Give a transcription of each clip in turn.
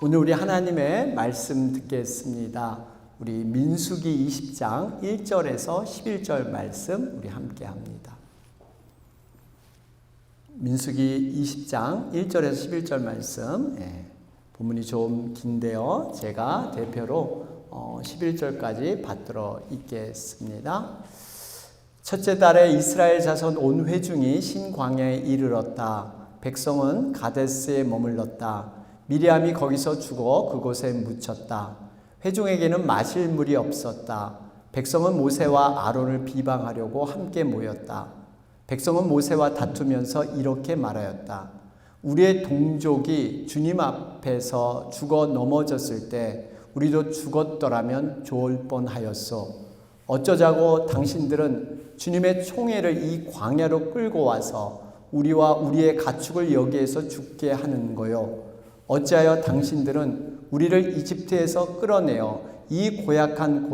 오늘 우리 하나님의 말씀 듣겠습니다. 우리 민수기 20장 1절에서 11절 말씀 우리 함께 합니다. 민수기 20장 1절에서 11절 말씀, 본문이 좀 긴데요. 제가 대표로 11절까지 받들어 읽겠습니다. 첫째 달에 이스라엘 자손 온 회중이 신광야에 이르렀다. 백성은 가데스에 머물렀다. 미리암이 거기서 죽어 그곳에 묻혔다. 회중에게는 마실 물이 없었다. 백성은 모세와 아론을 비방하려고 함께 모였다. 백성은 모세와 다투면서 이렇게 말하였다. 우리의 동족이 주님 앞에서 죽어 넘어졌을 때 우리도 죽었더라면 좋을 뻔하였소. 어쩌자고 당신들은 주님의 총애를 이 광야로 끌고 와서 우리와 우리의 가축을 여기에서 죽게 하는 거요. 어찌하여 당신들은 우리를 이집트에서 끌어내어 이 고약한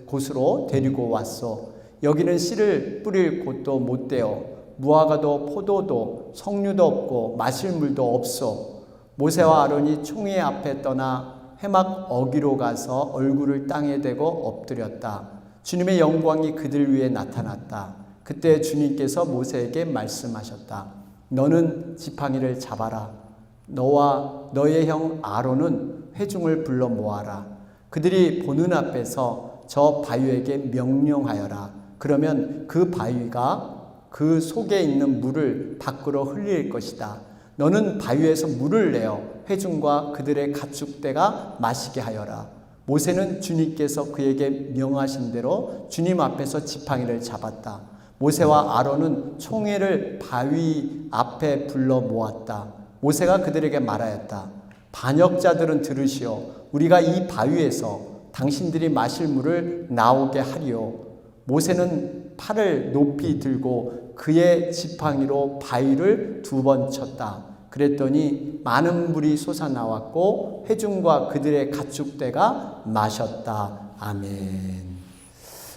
곳으로 데리고 왔소. 여기는 씨를 뿌릴 곳도 못 되어 무화과도 포도도 석류도 없고 마실 물도 없소. 모세와 아론이 총회 앞에 떠나 회막 어기로 가서 얼굴을 땅에 대고 엎드렸다. 주님의 영광이 그들 위에 나타났다. 그때 주님께서 모세에게 말씀하셨다. 너는 지팡이를 잡아라. 너와 너의 형 아론은 회중을 불러 모아라. 그들이 보는 앞에서 저 바위에게 명령하여라. 그러면 그 바위가 그 속에 있는 물을 밖으로 흘릴 것이다. 너는 바위에서 물을 내어 회중과 그들의 가축대가 마시게 하여라. 모세는 주님께서 그에게 명하신 대로 주님 앞에서 지팡이를 잡았다. 모세와 아론은 총회를 바위 앞에 불러 모았다. 모세가 그들에게 말하였다. 반역자들은 들으시오. 우리가 이 바위에서 당신들이 마실 물을 나오게 하리오. 모세는 팔을 높이 들고 그의 지팡이로 바위를 2번 쳤다. 그랬더니 많은 물이 솟아나왔고 회중과 그들의 가축대가 마셨다. 아멘.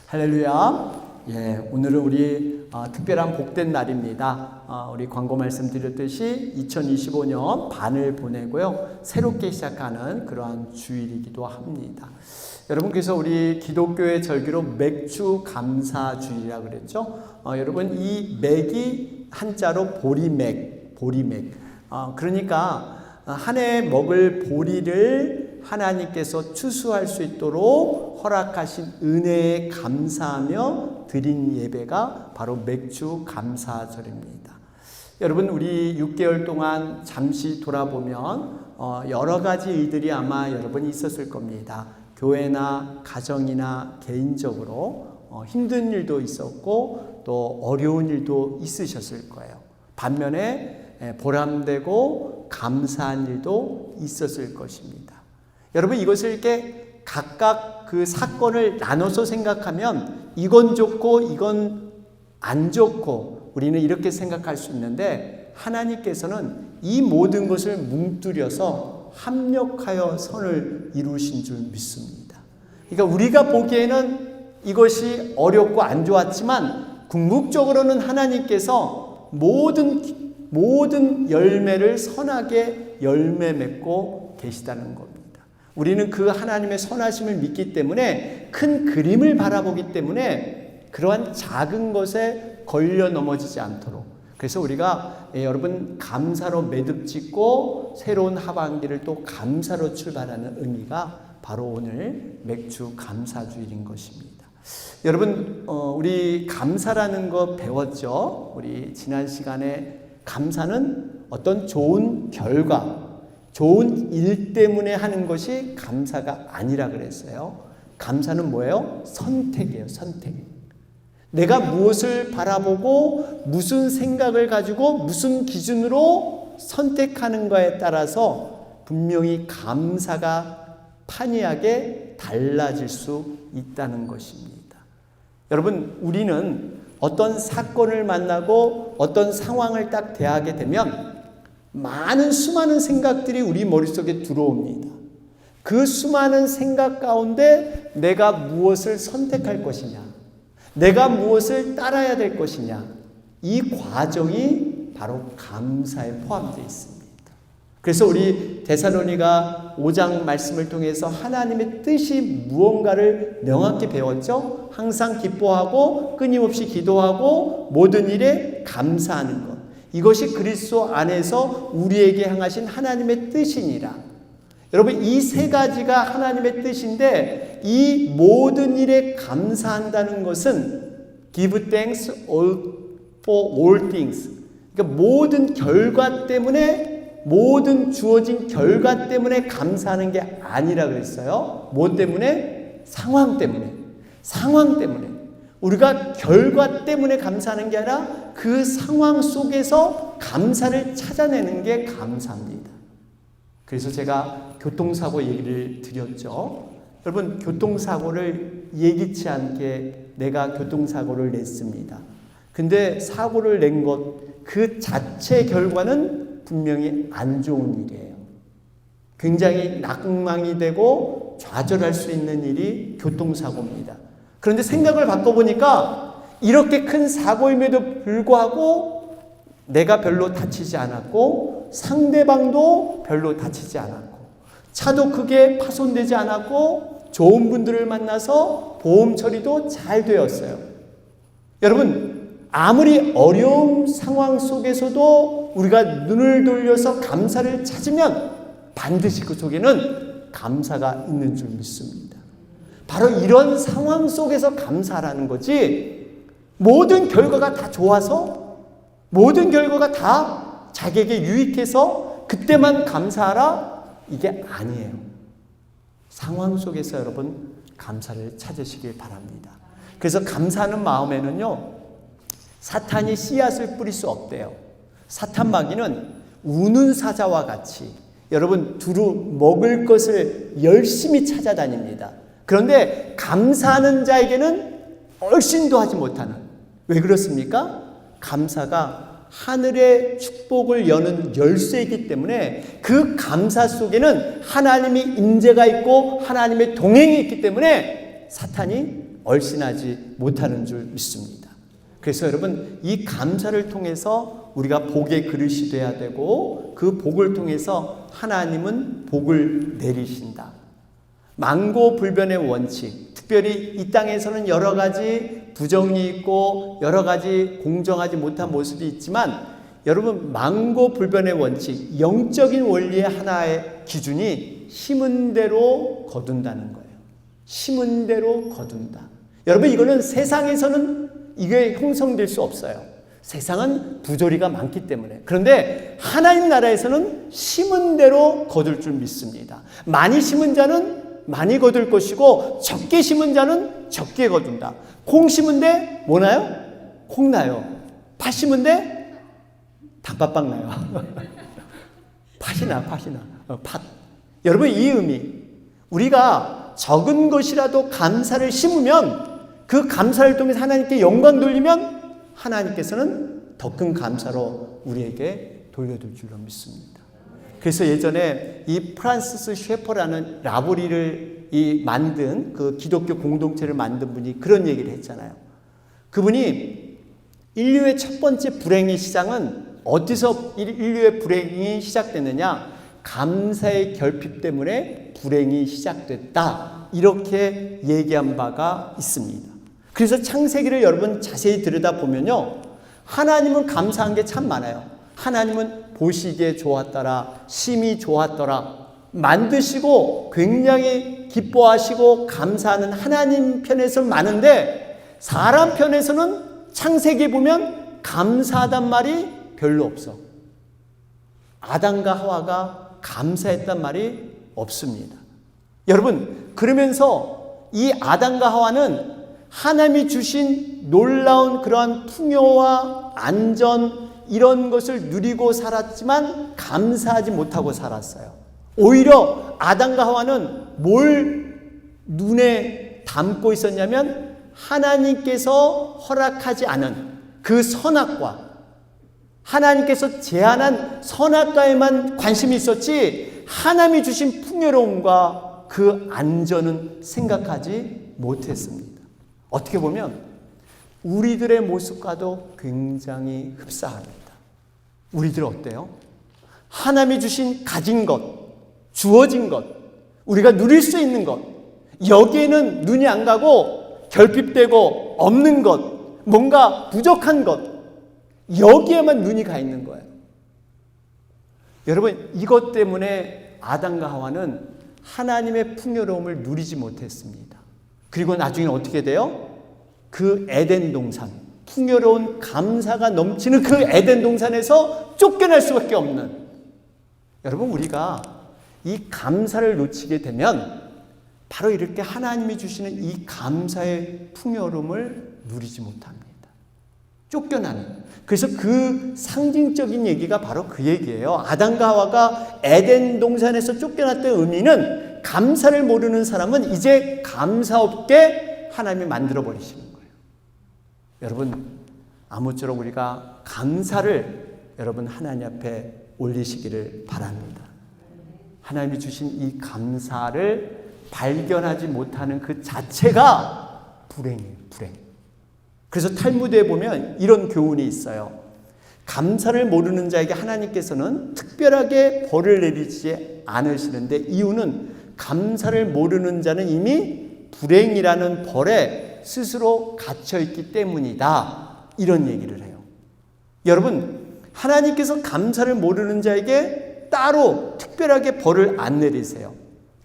할렐루야. 오늘은 우리 특별한 복된 날입니다. 우리 광고 말씀드렸듯이 2025년 반을 보내고요. 새롭게 시작하는 그러한 주일이기도 합니다. 여러분께서 우리 기독교의 절기로 맥주 감사주일이라고 그랬죠. 여러분 이 맥이 한자로 보리맥. 그러니까 한 해 먹을 보리를 하나님께서 추수할 수 있도록 허락하신 은혜에 감사하며 드린 예배가 바로 맥주 감사절입니다. 여러분 우리 6개월 동안 잠시 돌아보면 여러 가지 일들이 아마 여러분이 있었을 겁니다. 교회나 가정이나 개인적으로 힘든 일도 있었고 또 어려운 일도 있으셨을 거예요. 반면에 보람되고 감사한 일도 있었을 것입니다. 여러분 이것을 이렇게 각각 그 사건을 나눠서 생각하면 이건 좋고 이건 안 좋고 우리는 이렇게 생각할 수 있는데 하나님께서는 이 모든 것을 뭉뚱려서 합력하여 선을 이루신 줄 믿습니다. 그러니까 우리가 보기에는 이것이 어렵고 안 좋았지만 궁극적으로는 하나님께서 모든 열매를 선하게 열매 맺고 계시다는 겁니다. 우리는 그 하나님의 선하심을 믿기 때문에 큰 그림을 바라보기 때문에 그러한 작은 것에 걸려 넘어지지 않도록 그래서 우리가 여러분 감사로 매듭짓고 새로운 하반기를 또 감사로 출발하는 의미가 바로 오늘 맥주 감사주일인 것입니다. 여러분 우리 감사라는 거 배웠죠? 우리 지난 시간에 감사는 어떤 좋은 결과, 좋은 일 때문에 하는 것이 감사가 아니라 그랬어요. 감사는 뭐예요? 선택이에요. 선택. 내가 무엇을 바라보고 무슨 생각을 가지고 무슨 기준으로 선택하는가에 따라서 분명히 감사가 판이하게 달라질 수 있다는 것입니다. 여러분 우리는 어떤 사건을 만나고 어떤 상황을 딱 대하게 되면 수많은 생각들이 우리 머릿속에 들어옵니다. 그 수많은 생각 가운데 내가 무엇을 선택할 것이냐, 내가 무엇을 따라야 될 것이냐, 이 과정이 바로 감사에 포함되어 있습니다. 그래서 우리 데살로니가 5장 말씀을 통해서 하나님의 뜻이 무언가를 명확히 배웠죠. 항상 기뻐하고 끊임없이 기도하고 모든 일에 감사하는 것. 이것이 그리스도 안에서 우리에게 향하신 하나님의 뜻이니라. 여러분, 이 세 가지가 하나님의 뜻인데 이 모든 일에 감사한다는 것은 give thanks for all things. 그러니까 모든 결과 때문에, 모든 주어진 결과 때문에 감사하는 게 아니라 그랬어요. 뭐 때문에? 상황 때문에. 상황 때문에. 우리가 결과 때문에 감사하는 게 아니라 그 상황 속에서 감사를 찾아내는 게 감사입니다. 그래서 제가 교통사고 얘기를 드렸죠. 여러분, 교통사고를 예기치 않게 내가 교통사고를 냈습니다. 근데 사고를 낸 것 그 자체 결과는 분명히 안 좋은 일이에요. 굉장히 낙망이 되고 좌절할 수 있는 일이 교통사고입니다. 그런데 생각을 바꿔보니까 이렇게 큰 사고임에도 불구하고 내가 별로 다치지 않았고 상대방도 별로 다치지 않았고 차도 크게 파손되지 않았고 좋은 분들을 만나서 보험 처리도 잘 되었어요. 여러분, 아무리 어려운 상황 속에서도 우리가 눈을 돌려서 감사를 찾으면 반드시 그 속에는 감사가 있는 줄 믿습니다. 바로 이런 상황 속에서 감사라는 거지, 모든 결과가 다 좋아서, 모든 결과가 다 자기에게 유익해서 그때만 감사하라, 이게 아니에요. 상황 속에서 여러분 감사를 찾으시길 바랍니다. 그래서 감사하는 마음에는요, 사탄이 씨앗을 뿌릴 수 없대요. 사탄 마귀는 우는 사자와 같이 여러분 두루 먹을 것을 열심히 찾아다닙니다. 그런데 감사하는 자에게는 얼씬도 하지 못하는. 왜 그렇습니까? 감사가 하늘의 축복을 여는 열쇠이기 때문에 그 감사 속에는 하나님의 임재가 있고 하나님의 동행이 있기 때문에 사탄이 얼씬하지 못하는 줄 믿습니다. 그래서 여러분, 이 감사를 통해서 우리가 복의 그릇이 돼야 되고 그 복을 통해서 하나님은 복을 내리신다. 만고불변의 원칙, 특별히 이 땅에서는 여러 가지 부정이 있고 여러 가지 공정하지 못한 모습이 있지만 여러분, 만고불변의 원칙, 영적인 원리의 하나의 기준이 심은 대로 거둔다는 거예요. 심은 대로 거둔다. 여러분, 이거는 세상에서는 이게 형성될 수 없어요. 세상은 부조리가 많기 때문에. 그런데 하나님 나라에서는 심은 대로 거둘 줄 믿습니다. 많이 심은 자는 많이 거둘 것이고 적게 심은 자는 적게 거둔다. 콩 심은 데 뭐 나요? 콩 나요. 팥 심은 데 단팥빵 나요. 팥이 나. 팥. 여러분, 이 의미, 우리가 적은 것이라도 감사를 심으면 그 감사를 통해서 하나님께 영광 돌리면 하나님께서는 더 큰 감사로 우리에게 돌려줄 줄로 믿습니다. 그래서 예전에 이 프란시스 셰퍼라는 라보리를 만든 그 기독교 공동체를 만든 분이 그런 얘기를 했잖아요. 그분이 인류의 첫 번째 불행의 시작은 어디서 인류의 불행이 시작됐느냐? 감사의 결핍 때문에 불행이 시작됐다. 이렇게 얘기한 바가 있습니다. 그래서 창세기를 여러분 자세히 들여다보면요, 하나님은 감사한 게 참 많아요. 하나님은 보시기에 좋았더라, 심히 좋았더라, 만드시고 굉장히 기뻐하시고 감사하는 하나님 편에서는 많은데 사람 편에서는 창세기에 보면 감사하단 말이 별로 없어. 아담과 하와가 감사했단 말이 없습니다. 여러분, 그러면서 이 아담과 하와는 하나님이 주신 놀라운 그러한 풍요와 안전 이런 것을 누리고 살았지만 감사하지 못하고 살았어요. 오히려 아담과 하와는 뭘 눈에 담고 있었냐면 하나님께서 허락하지 않은 그 선악과, 하나님께서 제한한 선악과에만 관심이 있었지 하나님이 주신 풍요로움과 그 안전은 생각하지 못했습니다. 어떻게 보면 우리들의 모습과도 굉장히 흡사합니다. 우리들 어때요? 하나님이 주신 가진 것, 주어진 것, 우리가 누릴 수 있는 것, 여기에는 눈이 안 가고 결핍되고 없는 것, 뭔가 부족한 것, 여기에만 눈이 가 있는 거예요. 여러분, 이것 때문에 아담과 하와는 하나님의 풍요로움을 누리지 못했습니다. 그리고 나중에 어떻게 돼요? 그 에덴 동산, 풍요로운 감사가 넘치는 그 에덴 동산에서 쫓겨날 수밖에 없는, 여러분, 우리가 이 감사를 놓치게 되면 바로 이렇게 하나님이 주시는 이 감사의 풍요로움을 누리지 못합니다. 쫓겨나는. 그래서 그 상징적인 얘기가 바로 그 얘기예요. 아담과 하와가 에덴 동산에서 쫓겨났던 의미는 감사를 모르는 사람은 이제 감사 없게 하나님이 만들어 버리시는 거예요. 여러분, 아무쪼록 우리가 감사를 여러분 하나님 앞에 올리시기를 바랍니다. 하나님이 주신 이 감사를 발견하지 못하는 그 자체가 불행이에요. 불행. 그래서 탈무드에 보면 이런 교훈이 있어요. 감사를 모르는 자에게 하나님께서는 특별하게 벌을 내리지 않으시는데, 이유는 감사를 모르는 자는 이미 불행이라는 벌에 스스로 갇혀있기 때문이다. 이런 얘기를 해요. 여러분, 하나님께서 감사를 모르는 자에게 따로 특별하게 벌을 안 내리세요.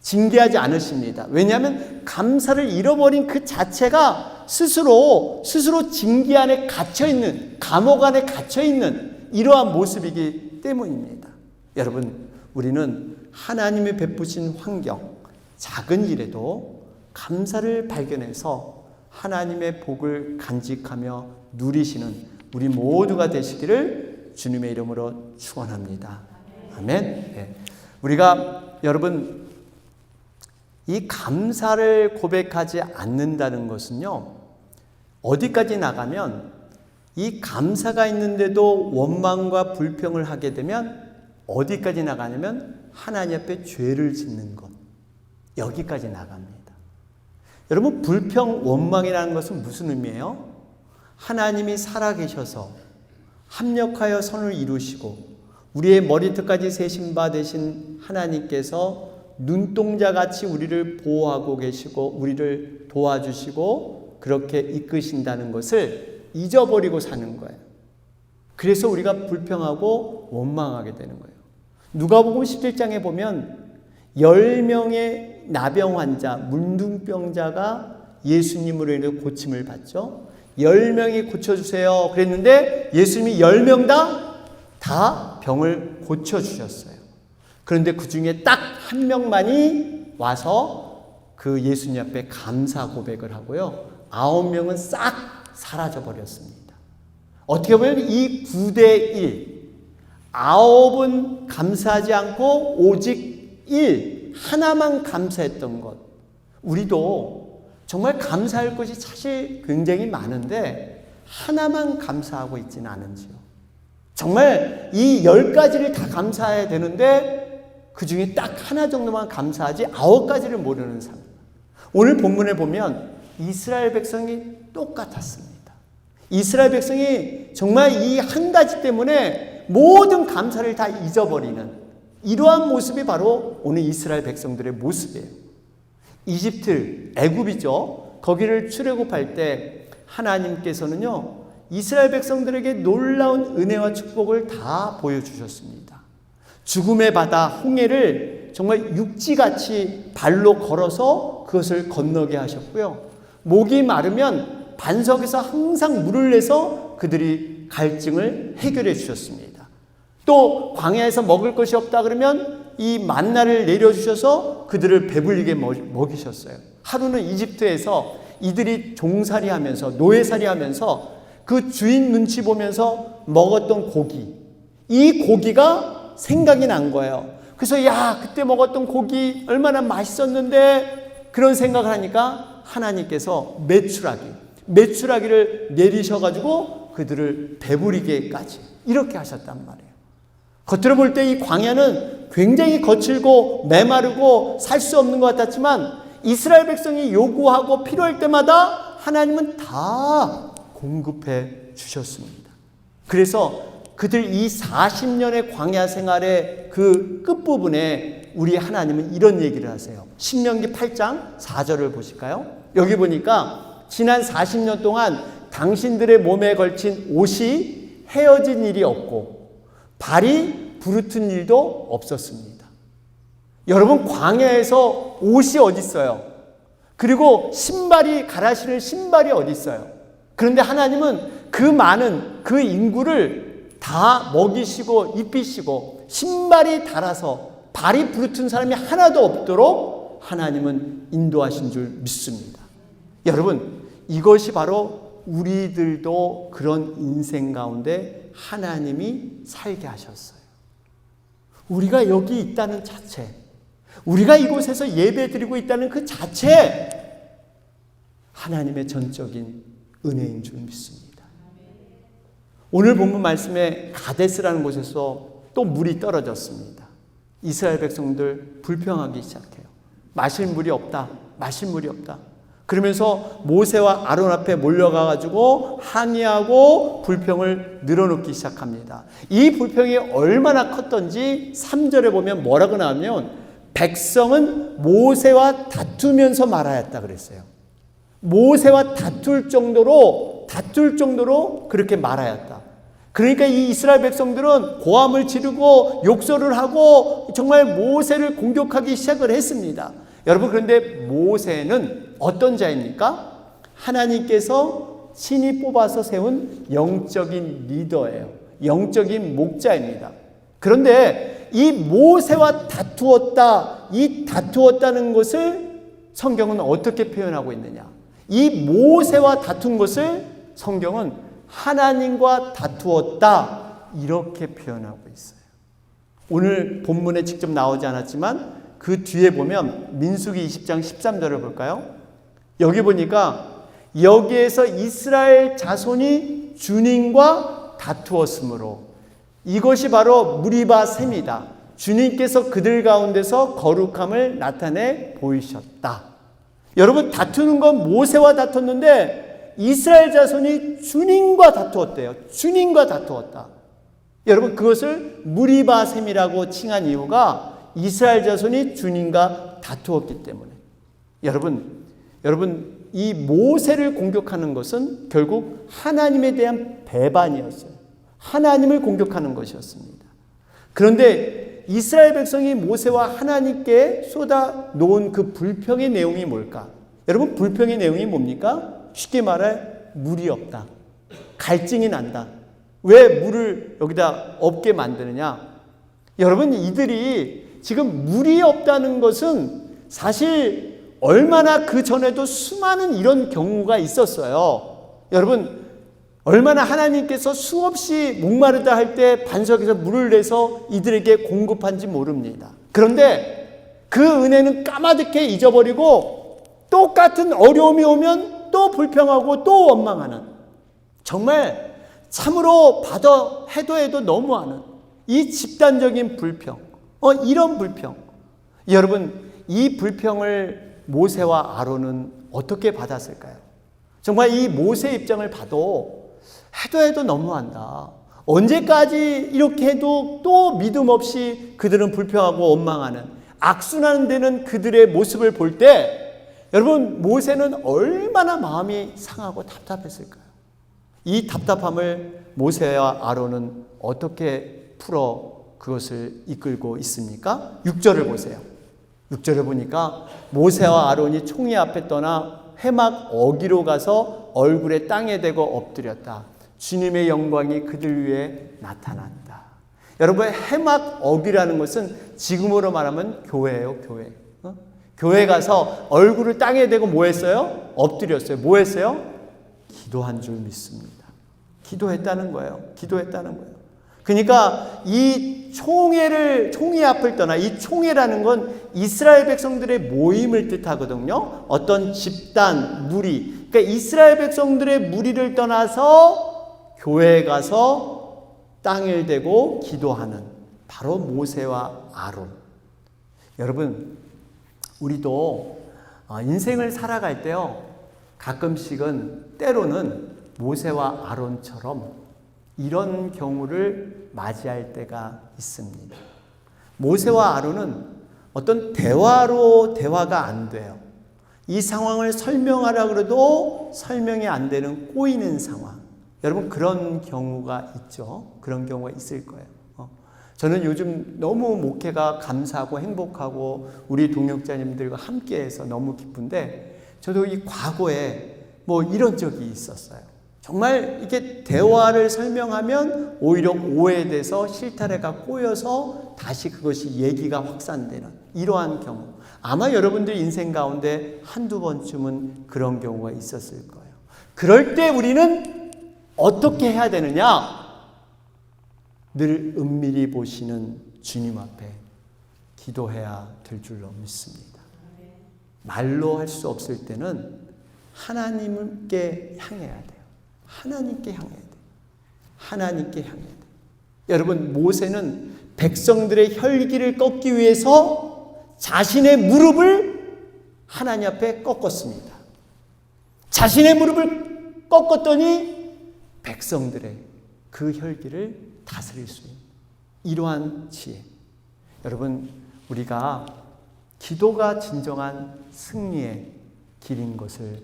징계하지 않으십니다. 왜냐하면 감사를 잃어버린 그 자체가 스스로 징계 안에 갇혀있는, 감옥 안에 갇혀있는 이러한 모습이기 때문입니다. 여러분, 우리는 하나님이 베푸신 환경, 작은 일에도 감사를 발견해서 하나님의 복을 간직하며 누리시는 우리 모두가 되시기를 주님의 이름으로 축원합니다. 아멘. 네. 우리가 여러분, 이 감사를 고백하지 않는다는 것은요, 어디까지 나가면 이 감사가 있는데도 원망과 불평을 하게 되면 어디까지 나가냐면 하나님 앞에 죄를 짓는 것, 여기까지 나갑니다. 여러분, 불평, 원망이라는 것은 무슨 의미예요? 하나님이 살아계셔서 합력하여 선을 이루시고 우리의 머리끝까지 세신 바 되신 하나님께서 눈동자같이 우리를 보호하고 계시고 우리를 도와주시고 그렇게 이끄신다는 것을 잊어버리고 사는 거예요. 그래서 우리가 불평하고 원망하게 되는 거예요. 누가복음 17장에 보면 10명의 나병 환자, 문둥병자가 예수님으로 인해 고침을 받죠. 10명이 고쳐주세요 그랬는데 예수님이 10명 다 병을 고쳐주셨어요. 그런데 그 중에 딱 한 명만이 와서 그 예수님 앞에 감사 고백을 하고요, 9명은 싹 사라져 버렸습니다. 어떻게 보면 이 9대1, 9은 감사하지 않고 오직 1, 하나만 감사했던 것. 우리도 정말 감사할 것이 사실 굉장히 많은데 하나만 감사하고 있지는 않은지요. 정말 이 10가지를 다 감사해야 되는데 그 중에 딱 하나 정도만 감사하지 9가지를 모르는 삶. 오늘 본문에 보면 이스라엘 백성이 똑같았습니다. 이스라엘 백성이 정말 이 한 가지 때문에 모든 감사를 다 잊어버리는 이러한 모습이 바로 오늘 이스라엘 백성들의 모습이에요. 이집트, 애굽이죠. 거기를 출애굽할 때 하나님께서는요, 이스라엘 백성들에게 놀라운 은혜와 축복을 다 보여주셨습니다. 죽음의 바다 홍해를 정말 육지같이 발로 걸어서 그것을 건너게 하셨고요. 목이 마르면 반석에서 항상 물을 내서 그들이 갈증을 해결해 주셨습니다. 또 광야에서 먹을 것이 없다 그러면 이 만나를 내려주셔서 그들을 배불리게 먹이셨어요. 하루는 이집트에서 이들이 종살이 하면서 노예살이 하면서 그 주인 눈치 보면서 먹었던 고기, 이 고기가 생각이 난 거예요. 그래서 야, 그때 먹었던 고기 얼마나 맛있었는데, 그런 생각을 하니까 하나님께서 메추라기를 내리셔가지고 그들을 배부리게까지 이렇게 하셨단 말이에요. 겉으로 볼 때 이 광야는 굉장히 거칠고 메마르고 살 수 없는 것 같았지만 이스라엘 백성이 요구하고 필요할 때마다 하나님은 다 공급해 주셨습니다. 그래서 그들 이 40년의 광야 생활의 그 끝부분에 우리 하나님은 이런 얘기를 하세요. 신명기 8장 4절을 보실까요? 여기 보니까 지난 40년 동안 당신들의 몸에 걸친 옷이 헤어진 일이 없고 발이 부르튼 일도 없었습니다. 여러분, 광야에서 옷이 어디 있어요? 그리고 신발이, 갈아 신을 신발이 어디 있어요? 그런데 하나님은 그 많은 그 인구를 다 먹이시고 입히시고 신발이 닳아서 발이 부르튼 사람이 하나도 없도록 하나님은 인도하신 줄 믿습니다. 여러분, 이것이 바로 우리들도 그런 인생 가운데 하나님이 살게 하셨어요. 우리가 여기 있다는 자체, 우리가 이곳에서 예배드리고 있다는 그 자체, 하나님의 전적인 은혜인 줄 믿습니다. 오늘 본문 말씀에 가데스라는 곳에서 또 물이 떨어졌습니다. 이스라엘 백성들 불평하기 시작해요. 마실 물이 없다. 마실 물이 없다. 그러면서 모세와 아론 앞에 몰려가가지고 항의하고 불평을 늘어놓기 시작합니다. 이 불평이 얼마나 컸던지 3절에 보면 뭐라고 나오면 백성은 모세와 다투면서 말하였다 그랬어요. 모세와 다툴 정도로 그렇게 말하였다. 그러니까 이 이스라엘 백성들은 고함을 지르고 욕설을 하고 정말 모세를 공격하기 시작을 했습니다. 여러분, 그런데 모세는 어떤 자입니까? 하나님께서 신이 뽑아서 세운 영적인 리더예요. 영적인 목자입니다. 그런데 이 모세와 다투었다, 이 다투었다는 것을 성경은 어떻게 표현하고 있느냐? 이 모세와 다툰 것을 성경은 하나님과 다투었다, 이렇게 표현하고 있어요. 오늘 본문에 직접 나오지 않았지만 그 뒤에 보면 민수기 20장 13절을 볼까요? 여기 보니까 여기에서 이스라엘 자손이 주님과 다투었으므로 이것이 바로 무리바 셈이다. 주님께서 그들 가운데서 거룩함을 나타내 보이셨다. 여러분, 다투는 건 모세와 다퉜는데 이스라엘 자손이 주님과 다투었대요. 주님과 다투었다. 여러분, 그것을 무리바 셈이라고 칭한 이유가 이스라엘 자손이 주님과 다투었기 때문에. 여러분, 이 모세를 공격하는 것은 결국 하나님에 대한 배반이었어요. 하나님을 공격하는 것이었습니다. 그런데 이스라엘 백성이 모세와 하나님께 쏟아 놓은 그 불평의 내용이 뭘까? 여러분, 불평의 내용이 뭡니까? 쉽게 말해 물이 없다. 갈증이 난다. 왜 물을 여기다 없게 만드느냐? 여러분, 이들이 지금 물이 없다는 것은 사실 얼마나 그 전에도 수많은 이런 경우가 있었어요. 여러분, 얼마나 하나님께서 수없이 목마르다 할 때 반석에서 물을 내서 이들에게 공급한지 모릅니다. 그런데 그 은혜는 까마득해 잊어버리고 똑같은 어려움이 오면 또 불평하고 또 원망하는, 정말 참으로 해도 너무하는 이 집단적인 불평, 이런 불평. 여러분, 이 불평을 모세와 아론은 어떻게 받았을까요? 정말 이 모세 입장을 봐도 해도 너무한다. 언제까지 이렇게 해도 또 믿음 없이 그들은 불평하고 원망하는, 악순환 되는 그들의 모습을 볼 때 여러분, 모세는 얼마나 마음이 상하고 답답했을까요? 이 답답함을 모세와 아론은 어떻게 풀어 그것을 이끌고 있습니까? 6절을 보세요. 6절을 보니까 모세와 아론이 총회 앞에 떠나 회막 어기로 가서 얼굴에 땅에 대고 엎드렸다. 주님의 영광이 그들 위에 나타난다. 여러분, 회막 어기라는 것은 지금으로 말하면 교회예요, 교회. 교회 가서 얼굴을 땅에 대고 뭐 했어요? 엎드렸어요. 뭐 했어요? 기도한 줄 믿습니다. 기도했다는 거예요. 기도했다는 거예요. 그러니까 이 총회 앞을 떠나, 이 총회라는 건 이스라엘 백성들의 모임을 뜻하거든요. 어떤 집단, 무리. 그러니까 이스라엘 백성들의 무리를 떠나서 교회에 가서 땅을 대고 기도하는 바로 모세와 아론. 여러분, 우리도 인생을 살아갈 때요, 가끔씩은 때로는 모세와 아론처럼 이런 경우를 맞이할 때가 있습니다. 모세와 아론은 어떤 대화로 대화가 안 돼요. 이 상황을 설명하라 그래도 설명이 안 되는 꼬이는 상황. 여러분 그런 경우가 있죠. 그런 경우가 있을 거예요. 저는 요즘 너무 목회가 감사하고 행복하고 우리 동역자님들과 함께해서 너무 기쁜데 저도 이 과거에 뭐 이런 적이 있었어요. 정말 이게 대화를 설명하면 오히려 오해돼서 실타래가 꼬여서 다시 그것이 얘기가 확산되는 이러한 경우. 아마 여러분들 인생 가운데 한두 번쯤은 그런 경우가 있었을 거예요. 그럴 때 우리는 어떻게 해야 되느냐? 늘 은밀히 보시는 주님 앞에 기도해야 될 줄로 믿습니다. 말로 할 수 없을 때는 하나님께 향해야 돼요. 하나님께 향해야 돼요. 하나님께 향해야 돼요. 여러분 모세는 백성들의 혈기를 꺾기 위해서 자신의 무릎을 하나님 앞에 꺾었습니다. 자신의 무릎을 꺾었더니 백성들의 그 혈기를 다스릴 수 있는 이러한 지혜. 여러분 우리가 기도가 진정한 승리의 길인 것을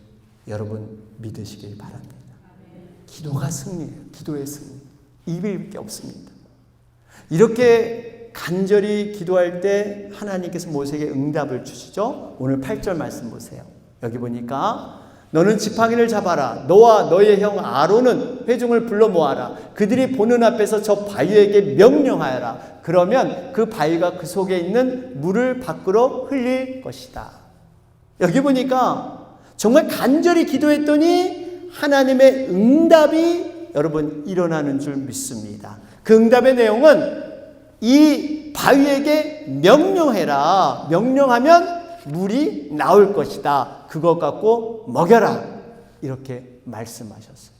여러분 믿으시길 바랍니다. 기도가 승리예요. 기도의 승리. 이길 게 없습니다. 이렇게 간절히 기도할 때 하나님께서 모세에게 응답을 주시죠. 오늘 8절 말씀 보세요. 여기 보니까 너는 지팡이를 잡아라. 너와 너의 형 아론은 회중을 불러 모아라. 그들이 보는 앞에서 저 바위에게 명령하여라. 그러면 그 바위가 그 속에 있는 물을 밖으로 흘릴 것이다. 여기 보니까 정말 간절히 기도했더니 하나님의 응답이 여러분 일어나는 줄 믿습니다. 그 응답의 내용은 이 바위에게 명령해라. 명령하면 물이 나올 것이다. 그것 갖고 먹여라. 이렇게 말씀하셨어요.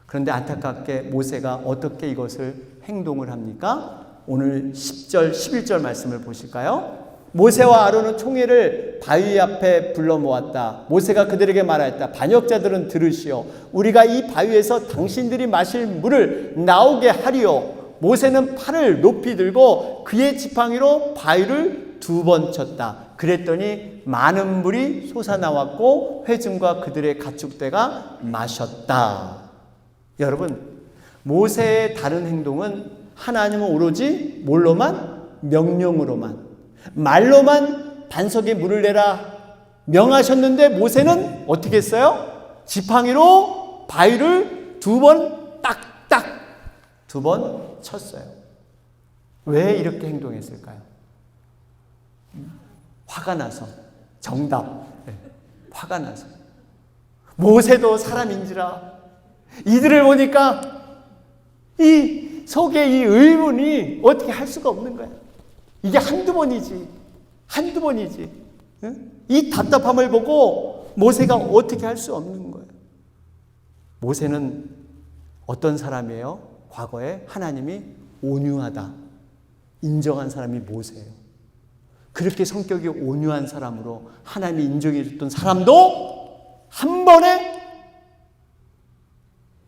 그런데 안타깝게 모세가 어떻게 이것을 행동을 합니까? 오늘 10절, 11절 말씀을 보실까요? 모세와 아론은 총회를 바위 앞에 불러 모았다. 모세가 그들에게 말하였다. 반역자들은 들으시오. 우리가 이 바위에서 당신들이 마실 물을 나오게 하리오. 모세는 팔을 높이 들고 그의 지팡이로 바위를 2번 쳤다. 그랬더니 많은 물이 솟아나왔고 회중과 그들의 가축대가 마셨다. 여러분 모세의 다른 행동은 하나님은 오로지 뭘로만? 명령으로만 말로만 반석에 물을 내라 명하셨는데 모세는 어떻게 했어요? 지팡이로 바위를 2번 딱딱 2번 쳤어요. 왜 이렇게 행동했을까요? 화가 나서. 정답. 화가 나서. 모세도 사람인지라 이들을 보니까 이 속에 이 의문이 어떻게 할 수가 없는 거야. 이게 한두 번이지. 이 답답함을 보고 모세가 어떻게 할 수 없는 거예요. 모세는 어떤 사람이에요? 과거에 하나님이 온유하다 인정한 사람이 모세예요. 그렇게 성격이 온유한 사람으로 하나님이 인정해 줬던 사람도 한 번에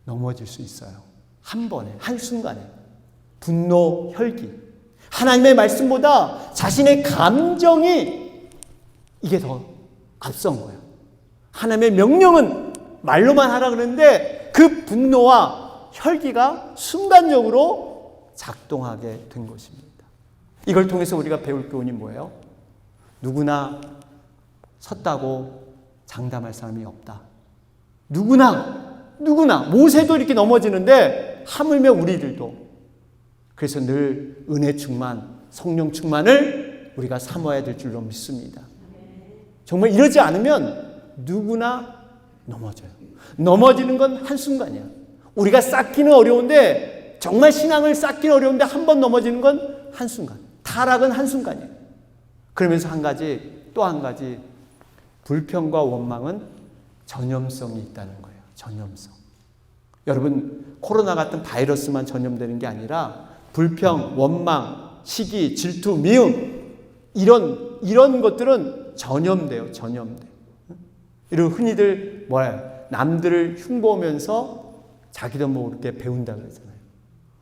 넘어질 수 있어요. 한 번에, 한순간에. 분노, 혈기. 하나님의 말씀보다 자신의 감정이 이게 더 앞선 거예요. 하나님의 명령은 말로만 하라 그러는데 그 분노와 혈기가 순간적으로 작동하게 된 것입니다. 이걸 통해서 우리가 배울 교훈이 뭐예요? 누구나 섰다고 장담할 사람이 없다. 누구나 모세도 이렇게 넘어지는데 하물며 우리들도. 그래서 늘 은혜 충만, 성령 충만을 우리가 삼아야 될 줄로 믿습니다. 정말 이러지 않으면 누구나 넘어져요. 넘어지는 건 한순간이야. 우리가 쌓기는 어려운데 정말 신앙을 쌓기는 어려운데 한 번 넘어지는 건 한순간. 타락은 한순간이에요. 그러면서 또 한 가지 불평과 원망은 전염성이 있다는 거예요. 전염성. 여러분 코로나 같은 바이러스만 전염되는 게 아니라 불평, 원망, 시기, 질투, 미움 이런 것들은 전염돼요. 이런 흔히들 남들을 흉보면서 자기도 모르게 배운다 그러잖아요.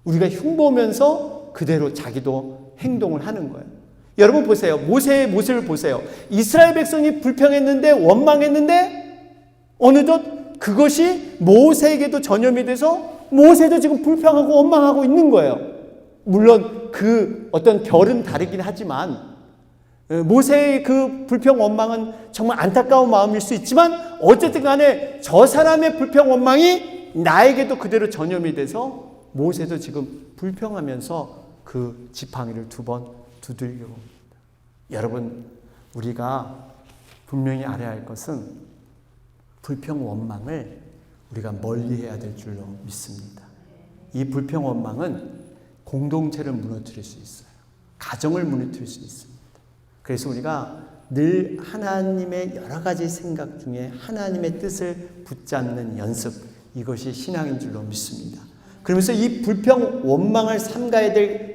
우리가 흉보면서 그대로 자기도 행동을 하는 거예요. 여러분 보세요. 모세의 모습을 보세요. 이스라엘 백성이 불평했는데 원망했는데 어느덧 그것이 모세에게도 전염이 돼서 모세도 지금 불평하고 원망하고 있는 거예요. 물론 그 어떤 결은 다르긴 하지만 모세의 그 불평 원망은 정말 안타까운 마음일 수 있지만 어쨌든 간에 저 사람의 불평 원망이 나에게도 그대로 전염이 돼서 모세도 지금 불평하면서 그 지팡이를 2번 두들겨 봅니다. 여러분, 우리가 분명히 알아야 할 것은 불평 원망을 우리가 멀리해야 될 줄로 믿습니다. 이 불평 원망은 공동체를 무너뜨릴 수 있어요. 가정을 무너뜨릴 수 있습니다. 그래서 우리가 늘 하나님의 여러 가지 생각 중에 하나님의 뜻을 붙잡는 연습, 이것이 신앙인 줄로 믿습니다. 그러면서 이 불평 원망을 삼가야 될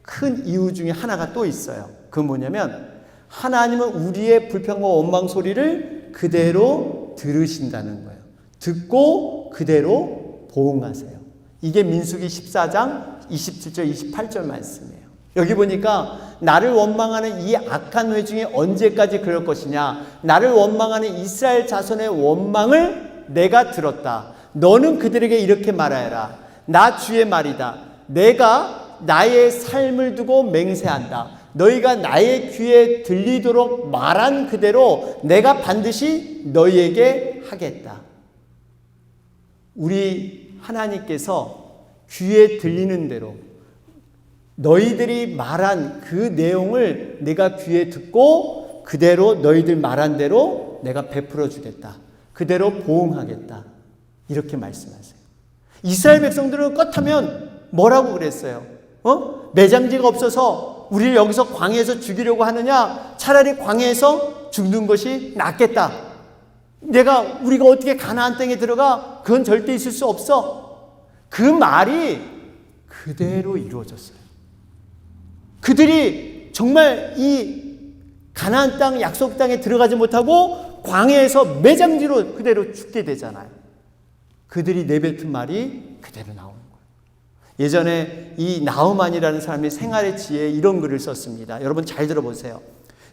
큰 이유 중에 하나가 또 있어요. 그건 뭐냐면 하나님은 우리의 불평과 원망 소리를 그대로 들으신다는 거예요. 듣고 그대로 보응하세요. 이게 민수기 14장 27절 28절 말씀이에요. 여기 보니까 나를 원망하는 이 악한 회중이 언제까지 그럴 것이냐. 나를 원망하는 이스라엘 자손의 원망을 내가 들었다. 너는 그들에게 이렇게 말하여라. 나 주의 말이다. 내가 나의 삶을 두고 맹세한다. 너희가 나의 귀에 들리도록 말한 그대로 내가 반드시 너희에게 하겠다. 우리 하나님께서 귀에 들리는 대로 너희들이 말한 그 내용을 내가 귀에 듣고 그대로 너희들 말한 대로 내가 베풀어 주겠다. 그대로 보응하겠다. 이렇게 말씀하세요. 이스라엘 백성들은 껐하면 뭐라고 그랬어요? 매장지가 없어서 우리를 여기서 광야에서 죽이려고 하느냐? 차라리 광야에서 죽는 것이 낫겠다. 우리가 어떻게 가나안 땅에 들어가? 그건 절대 있을 수 없어. 그 말이 그대로 이루어졌어요. 그들이 정말 이 가나안 땅, 약속 땅에 들어가지 못하고 광야에서 매장지로 그대로 죽게 되잖아요. 그들이 내뱉은 말이 그대로 나오는 거예요. 예전에 이 나우만이라는 사람이 생활의 지혜에 이런 글을 썼습니다. 여러분 잘 들어보세요.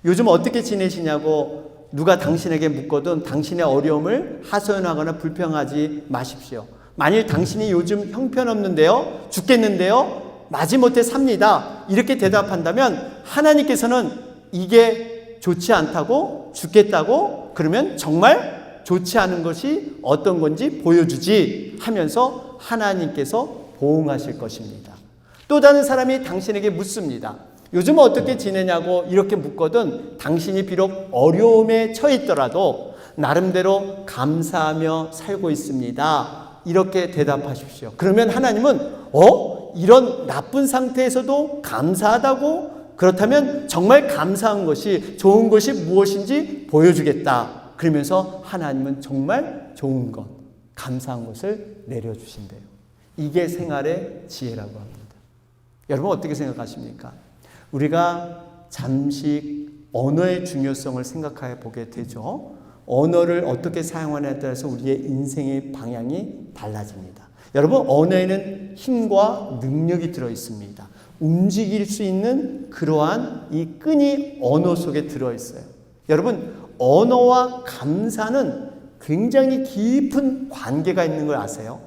요즘 어떻게 지내시냐고 누가 당신에게 묻거든 당신의 어려움을 하소연하거나 불평하지 마십시오. 만일 당신이 요즘 형편없는데요, 죽겠는데요, 마지못해 삽니다, 이렇게 대답한다면 하나님께서는 이게 좋지 않다고, 죽겠다고, 그러면 정말 좋지 않은 것이 어떤 건지 보여주지 하면서 하나님께서 보응하실 것입니다. 또 다른 사람이 당신에게 묻습니다. 요즘 어떻게 지내냐고 이렇게 묻거든 당신이 비록 어려움에 처해 있더라도 나름대로 감사하며 살고 있습니다. 이렇게 대답하십시오. 그러면 하나님은 이런 나쁜 상태에서도 감사하다고? 그렇다면 정말 감사한 것이, 좋은 것이 무엇인지 보여주겠다. 그러면서 하나님은 정말 좋은 것, 감사한 것을 내려주신대요. 이게 생활의 지혜라고 합니다. 여러분 어떻게 생각하십니까? 우리가 잠시 언어의 중요성을 생각해 보게 되죠. 언어를 어떻게 사용하느냐에 따라서 우리의 인생의 방향이 달라집니다. 여러분 언어에는 힘과 능력이 들어 있습니다. 움직일 수 있는 그러한 이 끈이 언어 속에 들어 있어요. 여러분 언어와 감사는 굉장히 깊은 관계가 있는 걸 아세요?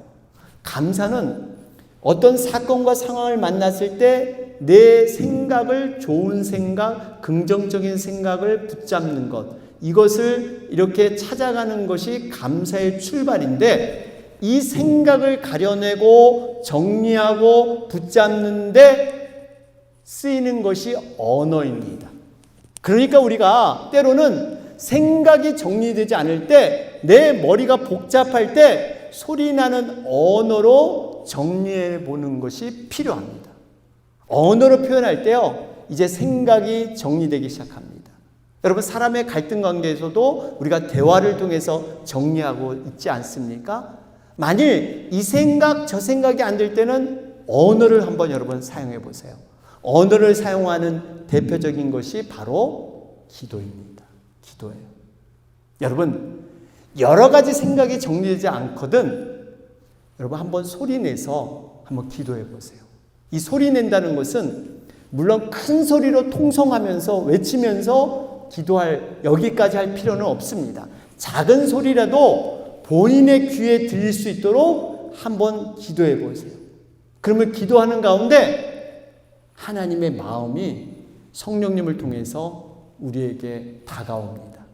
감사는 어떤 사건과 상황을 만났을 때 내 생각을, 좋은 생각, 긍정적인 생각을 붙잡는 것, 이것을 이렇게 찾아가는 것이 감사의 출발인데, 이 생각을 가려내고 정리하고 붙잡는데 쓰이는 것이 언어입니다. 그러니까 우리가 때로는 생각이 정리되지 않을 때, 내 머리가 복잡할 때 소리 나는 언어로 정리해 보는 것이 필요합니다. 언어로 표현할 때요, 이제 생각이 정리되기 시작합니다. 여러분 사람의 갈등 관계에서도 우리가 대화를 통해서 정리하고 있지 않습니까? 만일 이 생각 저 생각이 안 될 때는 언어를 한번 여러분 사용해 보세요. 언어를 사용하는 대표적인 것이 바로 기도입니다. 기도예요. 여러분 여러 가지 생각이 정리되지 않거든 여러분 한번 소리 내서 한번 기도해 보세요. 이 소리 낸다는 것은 물론 큰 소리로 통성하면서 외치면서 기도할 여기까지 할 필요는 없습니다. 작은 소리라도 본인의 귀에 들릴 수 있도록 한번 기도해 보세요. 그러면 기도하는 가운데 하나님의 마음이 성령님을 통해서 우리에게 다가옵니다.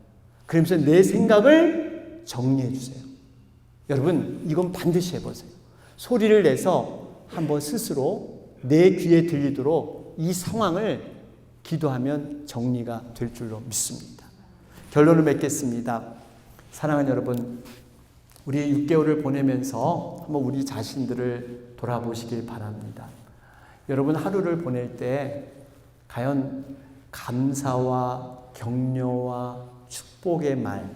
그러면서 내 생각을 정리해 주세요. 여러분, 이건 반드시 해보세요. 소리를 내서 한번 스스로 내 귀에 들리도록 이 상황을 기도하면 정리가 될 줄로 믿습니다. 결론을 맺겠습니다. 사랑하는 여러분, 우리 6개월을 보내면서 한번 우리 자신들을 돌아보시길 바랍니다. 여러분, 하루를 보낼 때 과연 감사와 격려와 축복의 말,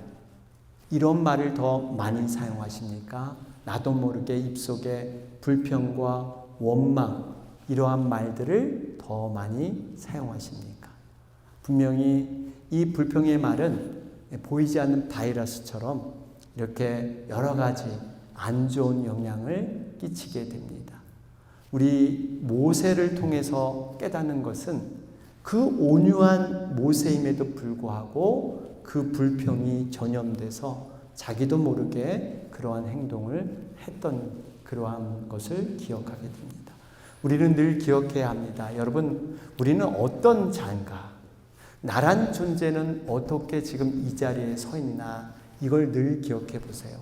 이런 말을 더 많이 사용하십니까? 나도 모르게 입속에 불평과 원망, 이러한 말들을 더 많이 사용하십니까? 분명히 이 불평의 말은 보이지 않는 바이러스처럼 이렇게 여러 가지 안 좋은 영향을 끼치게 됩니다. 우리 모세를 통해서 깨닫는 것은 그 온유한 모세임에도 불구하고 그 불평이 전염돼서 자기도 모르게 그러한 행동을 했던 그러한 것을 기억하게 됩니다. 우리는 늘 기억해야 합니다. 여러분, 우리는 어떤 자인가? 나란 존재는 어떻게 지금 이 자리에 서 있나? 이걸 늘 기억해 보세요.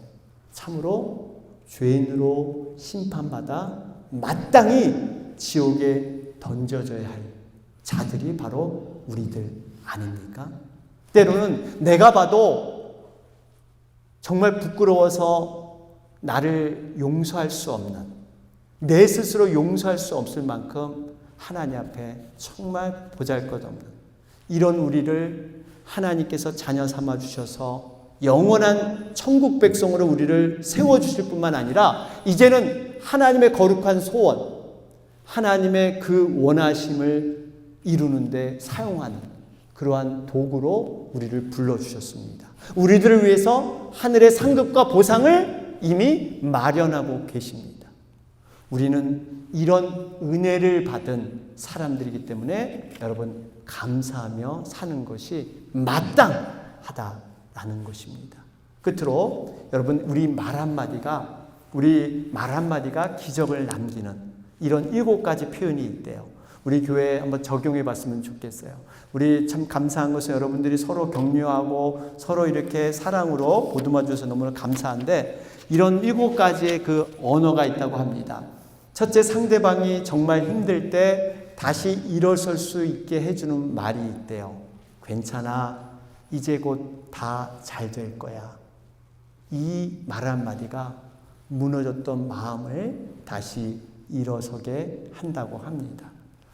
참으로 죄인으로 심판받아 마땅히 지옥에 던져져야 할 자들이 바로 우리들 아닙니까? 때로는 내가 봐도 정말 부끄러워서 나를 용서할 수 없는, 내 스스로 용서할 수 없을 만큼 하나님 앞에 정말 보잘것없는 이런 우리를 하나님께서 자녀 삼아 주셔서 영원한 천국 백성으로 우리를 세워주실 뿐만 아니라 이제는 하나님의 거룩한 소원, 하나님의 그 원하심을 이루는데 사용하는 그러한 도구로 우리를 불러주셨습니다. 우리들을 위해서 하늘의 상급과 보상을 이미 마련하고 계십니다. 우리는 이런 은혜를 받은 사람들이기 때문에 여러분, 감사하며 사는 것이 마땅하다라는 것입니다. 끝으로 여러분, 우리 말 한마디가 기적을 남기는 이런 7가지 표현이 있대요. 우리 교회에 한번 적용해 봤으면 좋겠어요. 우리 참 감사한 것은 여러분들이 서로 격려하고 서로 이렇게 사랑으로 보듬어 주셔서 너무나 감사한데, 이런 7가지의 그 언어가 있다고 합니다. 첫째, 상대방이 정말 힘들 때 다시 일어설 수 있게 해주는 말이 있대요. 괜찮아, 이제 곧 다 잘 될 거야. 이 말 한마디가 무너졌던 마음을 다시 일어서게 한다고 합니다.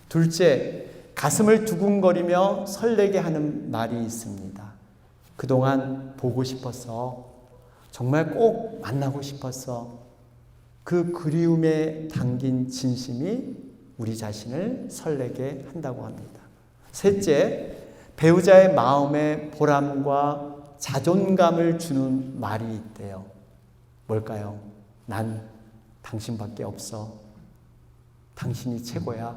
둘째, 가슴을 두근거리며 설레게 하는 말이 있습니다. 그동안 보고 싶었어. 정말 꼭 만나고 싶었어. 그 그리움에 담긴 진심이 우리 자신을 설레게 한다고 합니다. 셋째, 배우자의 마음에 보람과 자존감을 주는 말이 있대요. 뭘까요? 난 당신밖에 없어. 당신이 최고야.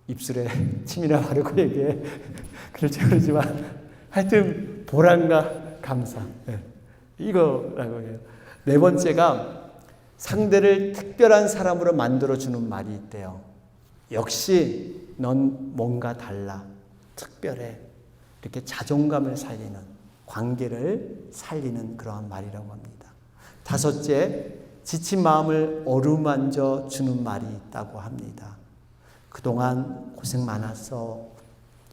입술에 침이나 바르고 얘기해. 그렇지만 하여튼 보람과 감사, 이거라고 해요. 네 번째가 상대를 특별한 사람으로 만들어주는 말이 있대요. 역시 넌 뭔가 달라. 특별해. 이렇게 자존감을 살리는, 관계를 살리는 그러한 말이라고 합니다. 다섯째, 지친 마음을 어루만져 주는 말이 있다고 합니다. 그동안 고생 많았어.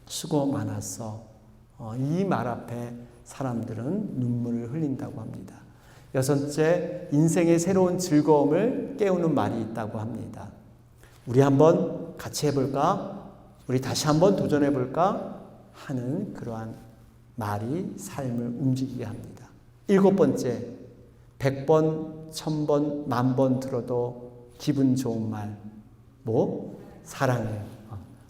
수고 많았어. 이 말 앞에 사람들은 눈물을 흘린다고 합니다. 여섯째, 인생의 새로운 즐거움을 깨우는 말이 있다고 합니다. 우리 한번 같이 해볼까? 우리 다시 한번 도전해볼까? 하는 그러한 말이 삶을 움직이게 합니다. 일곱 번째, 100번, 1000번, 10,000번 들어도 기분 좋은 말. 사랑해요.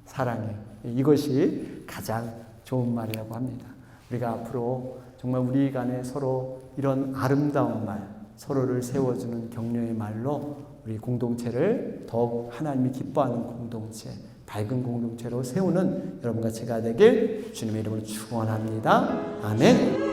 사랑해요. 이것이 가장 좋은 말이라고 합니다. 우리가 앞으로 정말 우리 간에 서로 이런 아름다운 말, 서로를 세워주는 격려의 말로 우리 공동체를 더욱 하나님이 기뻐하는 공동체, 밝은 공동체로 세우는 여러분과 제가 되길 주님의 이름으로 축원합니다. 아멘.